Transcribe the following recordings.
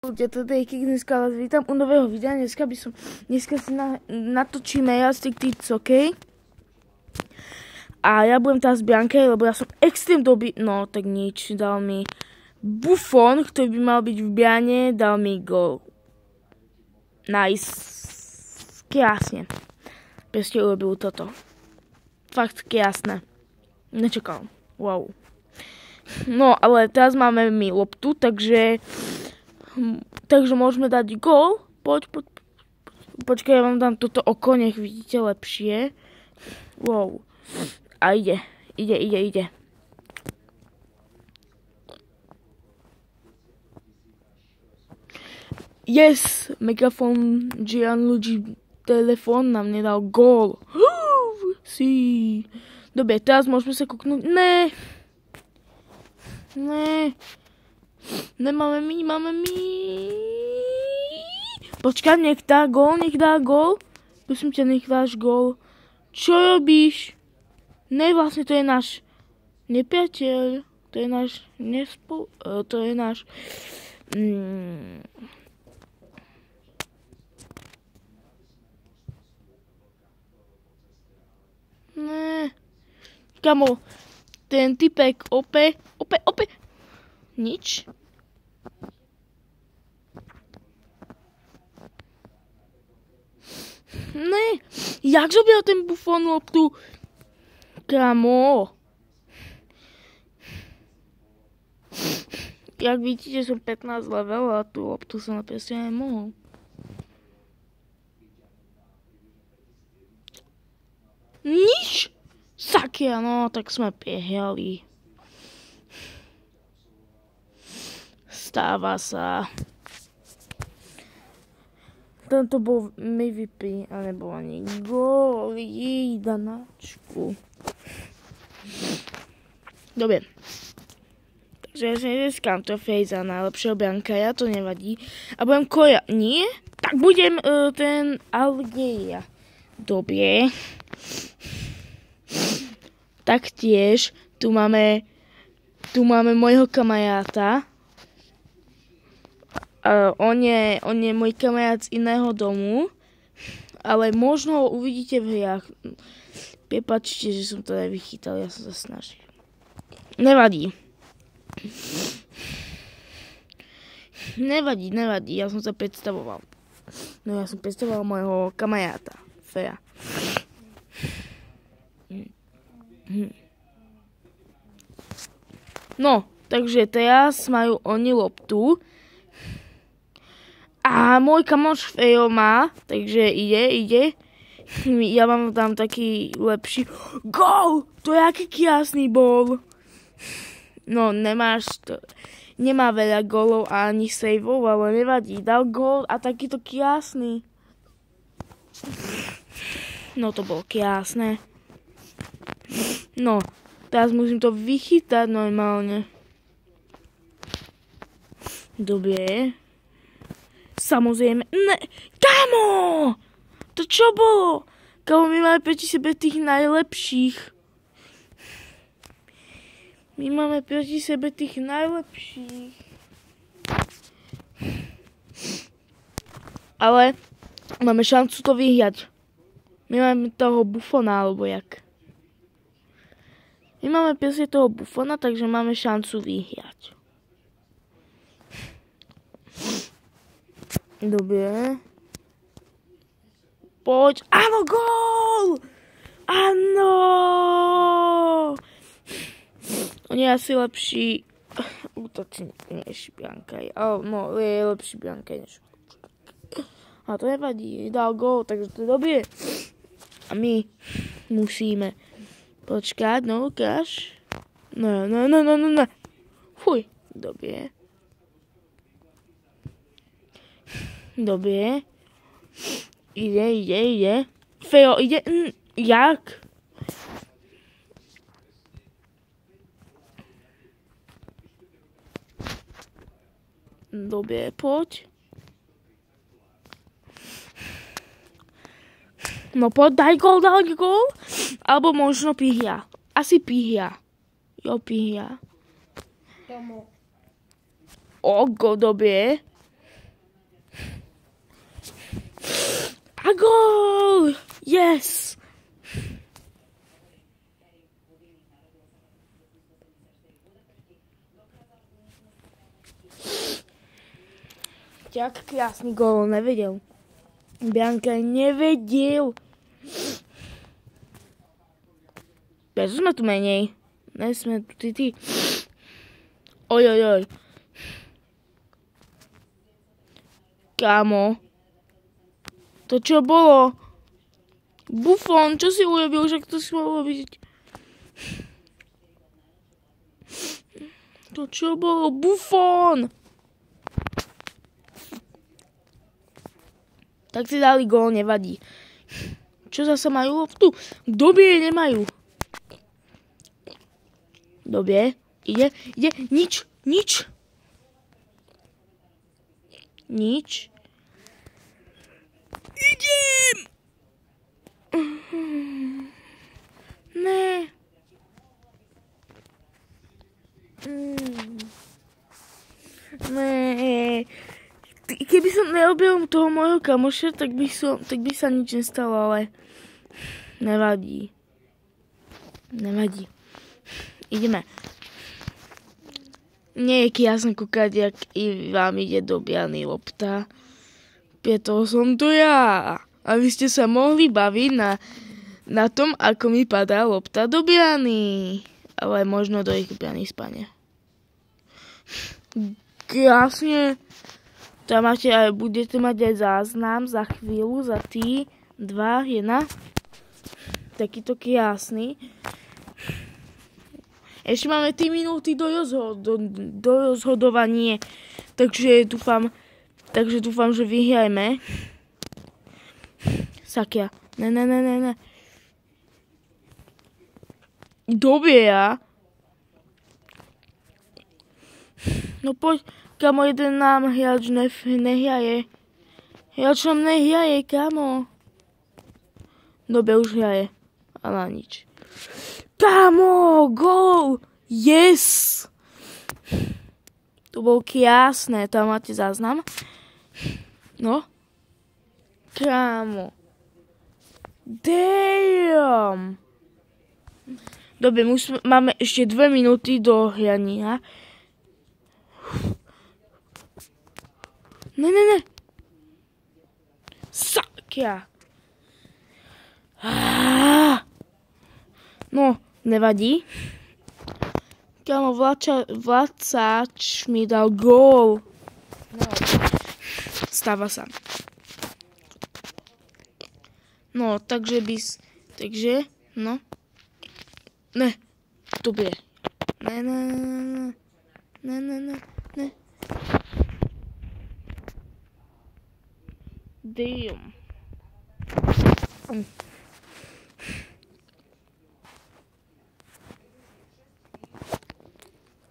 Ľudia, toto je Kik, dneska vás vítam u nového videa. Dneska si natočíme Elastic Tits, OK? A ja budem teraz s Biankej, lebo ja som extrém no tak nič, dal mi Buffon, ktorý by mal byť v Biane, dal mi gól. Nice. Krásne. Proste urobil toto. Fakt krásne. Nečakal. Wow. No, ale teraz máme my loptu, takže môžeme dať gól. Počkaj, ja vám dám toto oko, nech vidíte lepšie. Wow. A ide. Yes! Megafon Gianluigi telefón nám nedal gól. Sí. Dobre, teraz môžeme sa kúknúť. Máme my. Počkaj, nech dá gól. Prosím ťa, nech dáš gól. Čo robíš? Vlastne to je náš nepriateľ. To je náš to je náš... Kamo, ten typek ope. Nič. Jak zobral ten Buffon loptu? Kamo. Jak vidíte, som 15 level a tú loptu som napresne nemohol. Nič? Sakia, no, tak sme prehrali. Stáva sa. Tento bol MVP, a nebol ani gól, danáčku. Dobre. Takže ja si nezískam trofej za najlepšieho brankára, to nevadí. A budem Nie? Tak budem ten Algeria. Dobre. Taktiež tu máme môjho kamaráta. On je môj kamarát z iného domu, ale možno ho uvidíte v hrách. Prepáčte, že som to nevychytal, ja som sa snažil. Nevadí, ja som sa predstavoval. No ja som predstavoval môjho kamaráta, Fera. No, takže teraz majú oni loptu. A môj kamoš Fejo má, takže ide. Ja vám dám taký lepší. Gól! To je aký krásny bol. No, nemá veľa gólov a ani saveov, ale nevadí. Dal gól a takýto krásny. No, to bolo krásne. No, teraz musím to vychytať normálne. Dobre. Samozrejme. Kamo! To čo bolo? Kamo, my máme proti sebe tých najlepších. Ale máme šancu to vyhrať. My máme toho Buffona, alebo jak? My máme presne toho Buffona, takže máme šancu vyhrať. Dobre. Poď. Áno, gól! Áno! On je asi lepší útočník než Biankaj. No, je lepší Biankaj než útočník. A to nevadí. Dal gól, takže to je dobré. A my musíme počkať, no, ukáž. No. Fuj, dobre. Ide. Fejo, ide. Jak? Dobre, poď. No poď, daj gól. Alebo možno pihia. Asi pihia. Jo, pihia. O, go, dobre. A gól! Yes! Jak krásny gól, nevedel. Bianka nevedel. Prečo sme tu menej? Ne, sme tu ty. Oj. Kámo. To čo bolo? Buffon, čo si urobil? Však to si mal urobiť. To čo bolo? Buffon! Tak si dali gól, nevadí. Čo zase majú loptu? Dobie nemajú. Dobie. Ide. Nič. Idem! Ne. Ne. Keby som nerobil toho môjho kamoša, tak by sa nič nestalo, ale nevadí. Ideme. Nie je krásne kúkať, jak i vám ide do biany lopta. Preto som to ja. Aby ste sa mohli baviť na tom, ako mi padá lopta do biany. Ale možno do ich biany spania. Krásne. Tam budete mať aj záznam za chvíľu, za 3, 2, 1. Takýto krásny. Ešte máme 3 minúty do rozhodovanie. Takže dúfam, že vyhrajme. Sakia. Ne. Dobia. No poď. Kamo, jeden nám hráč nehraje. Hráč nám nehraje, kamo. Dobre, už hraje. Ale nič. Kamo, gól! Yes! To bolo krásne. Tam máte záznam. No. Kamo. Damn! Dobre, máme ešte 2 minúty do hrania. Ne. Sakia. No, nevadí. Kámo, vládcač mi dal gól. No, stáva sa. No, takže no. Ne, dobre. Ne. Damn.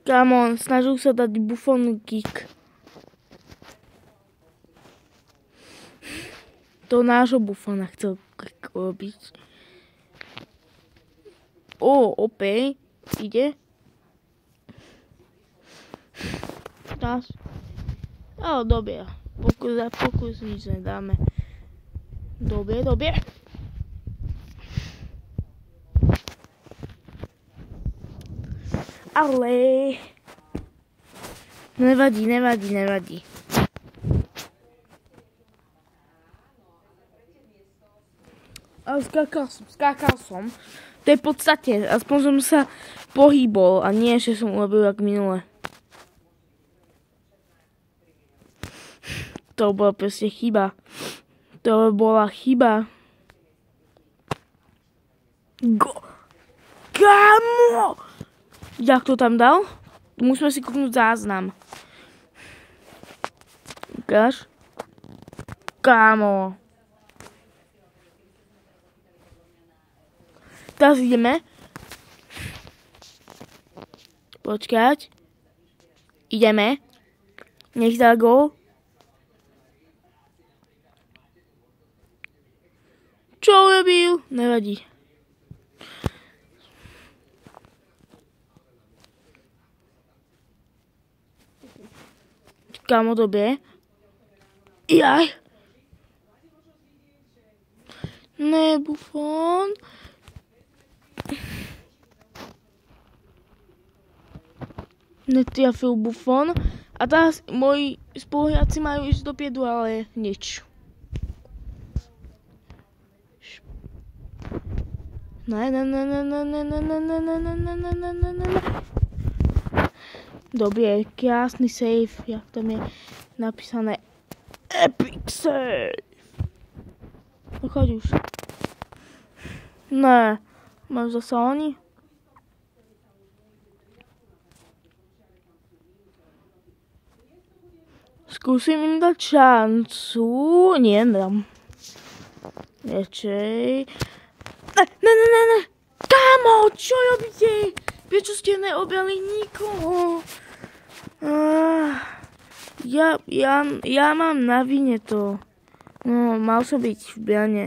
Come on, snažil sa dať Buffon kick. To nášho Buffona chcel kick robiť. Opäť ide. Dobre. Pokus nič nedáme. Dobre. Ale nevadí. A skákal som. To je v podstate, aspoň som sa pohýbol a nie, že som urobil jak minule. To bola proste chyba. Kamo! Jak to tam dal? Musíme si kúknúť záznam. Ukáž? Kámo. Teraz ideme. Počkať. Ideme. Nech dá gól. Čo urobil? Nevadí. Kámo, dobre. Jaj. Ne, Buffon. Netrafil Buffon. A teraz moji spoluhráci majú ísť dopredu, ale nič. Dobre, krásny save, jak tam je napísané Epic save. No choď už. Ne, máš zase oni? Skúsim im dať šancu. Nie, nedám. Radšej. Ne. Kámo, čo robíte? Prečo ste neobrali nikoho? Ja mám na vine to. No, mal som byť v bráne.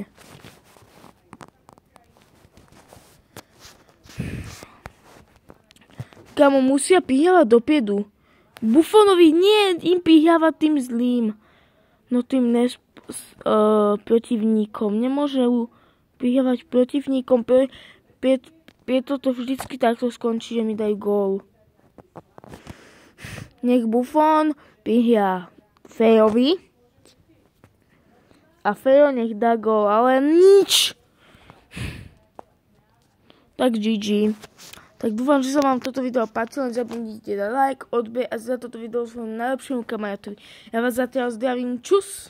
Kámo, musia prihávať dopredu. Buffonovi nie im prihrávať tým zlým. No tým protivníkom. Nemôžu prihrávať protivníkom. Preto to vždycky takto skončí, že mi dajú gól. Nech Buffon prihrá Fejovi. A Fejo nech dá gól, ale nič. Tak GG. Tak dúfam, že sa vám toto video páčilo. Nezabudnite dať like, odber a za toto video svojmu najlepšiemu kamarátovi. Ja vás zatiaľ zdravím. Čus!